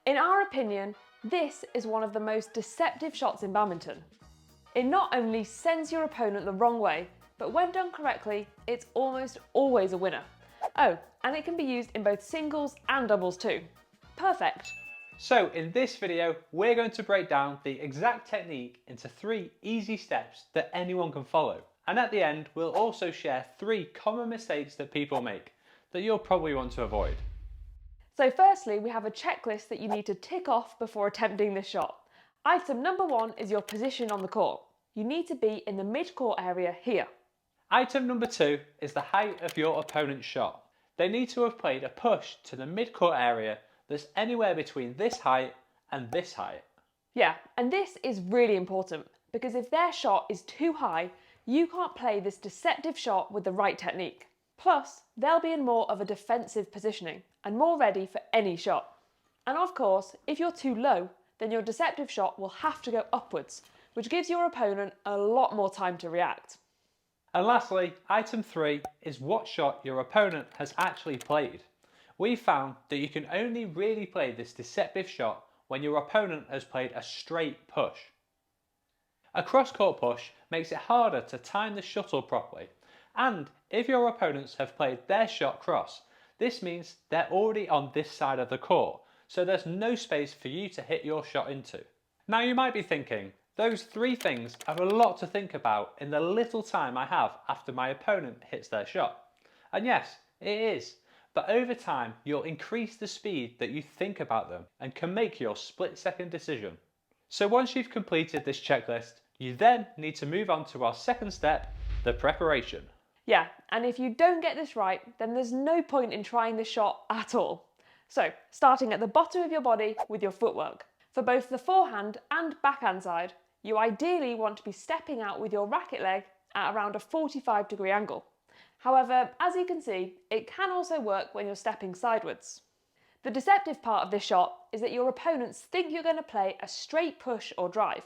In our opinion, this is one of the most deceptive shots in badminton. It not only sends your opponent the wrong way, but when done correctly, it's almost always a winner. Oh, and it can be used in both singles and doubles too. Perfect. So in this video, we're going to break down the exact technique into 3 easy steps that anyone can follow. And at the end, we'll also share 3 common mistakes that people make that you'll probably want to avoid. So firstly, we have a checklist that you need to tick off before attempting this shot. Item number 1 is your position on the court. You need to be in the mid-court area here. Item number 2 is the height of your opponent's shot. They need to have played a push to the mid-court area that's anywhere between this height and this height. Yeah, and this is really important because if their shot is too high, you can't play this deceptive shot with the right technique. Plus, they'll be in more of a defensive positioning and more ready for any shot. And of course, if you're too low, then your deceptive shot will have to go upwards, which gives your opponent a lot more time to react. And lastly, item 3 is what shot your opponent has actually played. We found that you can only really play this deceptive shot when your opponent has played a straight push. A cross-court push makes it harder to time the shuttle properly, and if your opponents have played their shot cross, this means they're already on this side of the court, so there's no space for you to hit your shot into. Now you might be thinking, those 3 things are a lot to think about in the little time I have after my opponent hits their shot. And yes, it is. But over time, you'll increase the speed that you think about them and can make your split-second decision. So once you've completed this checklist, you then need to move on to our second step, the preparation. Yeah, and if you don't get this right, then there's no point in trying this shot at all. So, starting at the bottom of your body with your footwork. For both the forehand and backhand side, you ideally want to be stepping out with your racket leg at around a 45-degree angle. However, as you can see, it can also work when you're stepping sideways. The deceptive part of this shot is that your opponents think you're going to play a straight push or drive.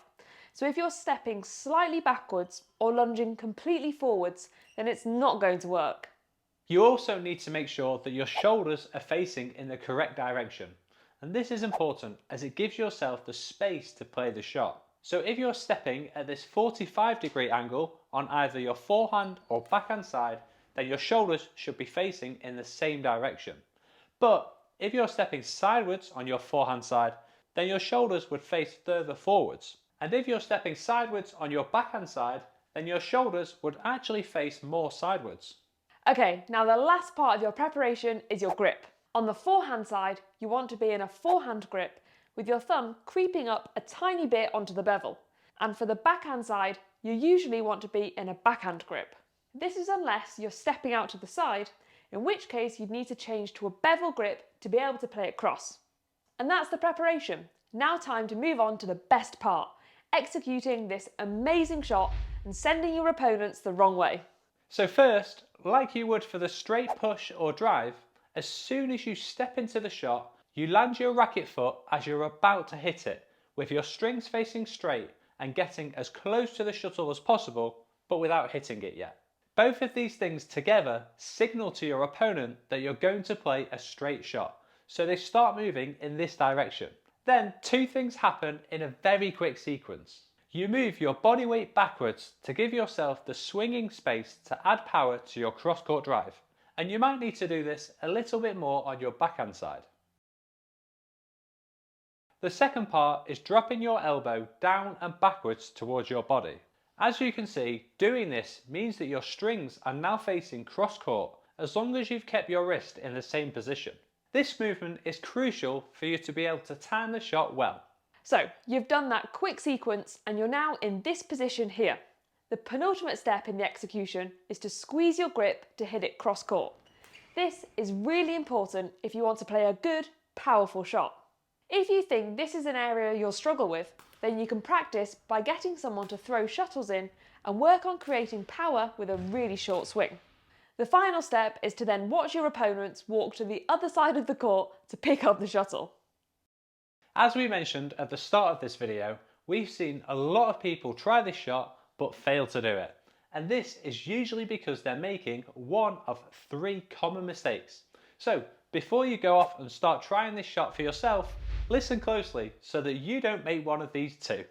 So if you're stepping slightly backwards or lunging completely forwards, then it's not going to work. You also need to make sure that your shoulders are facing in the correct direction. And this is important as it gives yourself the space to play the shot. So if you're stepping at this 45-degree angle on either your forehand or backhand side, then your shoulders should be facing in the same direction. But if you're stepping sideways on your forehand side, then your shoulders would face further forwards. And if you're stepping sideways on your backhand side, then your shoulders would actually face more sideways. Okay, now the last part of your preparation is your grip. On the forehand side, you want to be in a forehand grip with your thumb creeping up a tiny bit onto the bevel. And for the backhand side, you usually want to be in a backhand grip. This is unless you're stepping out to the side, in which case you'd need to change to a bevel grip to be able to play it cross. And that's the preparation. Now time to move on to the best part, executing this amazing shot and sending your opponents the wrong way. So first, like you would for the straight push or drive, as soon as you step into the shot, you land your racket foot as you're about to hit it, with your strings facing straight and getting as close to the shuttle as possible, but without hitting it yet. Both of these things together signal to your opponent that you're going to play a straight shot, so they start moving in this direction. Then 2 things happen in a very quick sequence. You move your body weight backwards to give yourself the swinging space to add power to your cross-court drive, and you might need to do this a little bit more on your backhand side. The second part is dropping your elbow down and backwards towards your body. As you can see, doing this means that your strings are now facing cross-court as long as you've kept your wrist in the same position. This movement is crucial for you to be able to time the shot well. So, you've done that quick sequence and you're now in this position here. The penultimate step in the execution is to squeeze your grip to hit it cross-court. This is really important if you want to play a good, powerful shot. If you think this is an area you'll struggle with, then you can practice by getting someone to throw shuttles in and work on creating power with a really short swing. The final step is to then watch your opponents walk to the other side of the court to pick up the shuttle. As we mentioned at the start of this video, we've seen a lot of people try this shot but fail to do it. And this is usually because they're making one of 3 common mistakes. So before you go off and start trying this shot for yourself, Listen closely so that you don't make one of these too.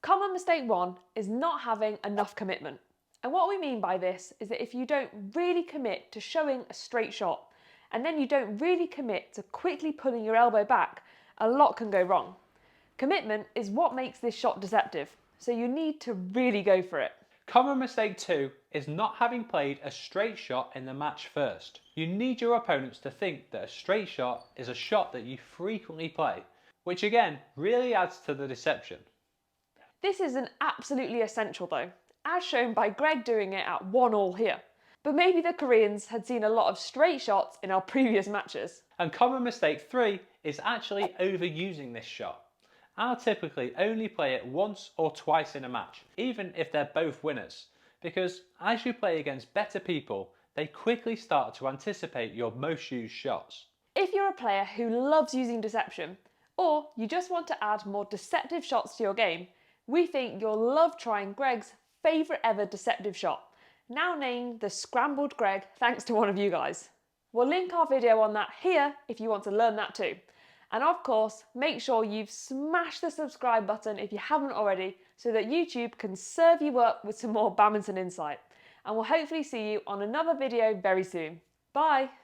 Common mistake 1 is not having enough commitment. And what we mean by this is that if you don't really commit to showing a straight shot, and then you don't really commit to quickly pulling your elbow back, a lot can go wrong. Commitment is what makes this shot deceptive, so you need to really go for it. Common mistake 2 is not having played a straight shot in the match first. You need your opponents to think that a straight shot is a shot that you frequently play, which again really adds to the deception. This isn't absolutely essential though, as shown by Greg doing it at 1-1 here. But maybe the Koreans had seen a lot of straight shots in our previous matches. And common mistake 3 is actually overusing this shot. I'll typically only play it once or twice in a match, even if they're both winners, because as you play against better people, they quickly start to anticipate your most used shots. If you're a player who loves using deception, or you just want to add more deceptive shots to your game, we think you'll love trying Greg's favourite ever deceptive shot, now named the Scrambled Greg thanks to one of you guys. We'll link our video on that here if you want to learn that too. And of course, make sure you've smashed the subscribe button if you haven't already, so that YouTube can serve you up with some more badminton insight. And we'll hopefully see you on another video very soon. Bye!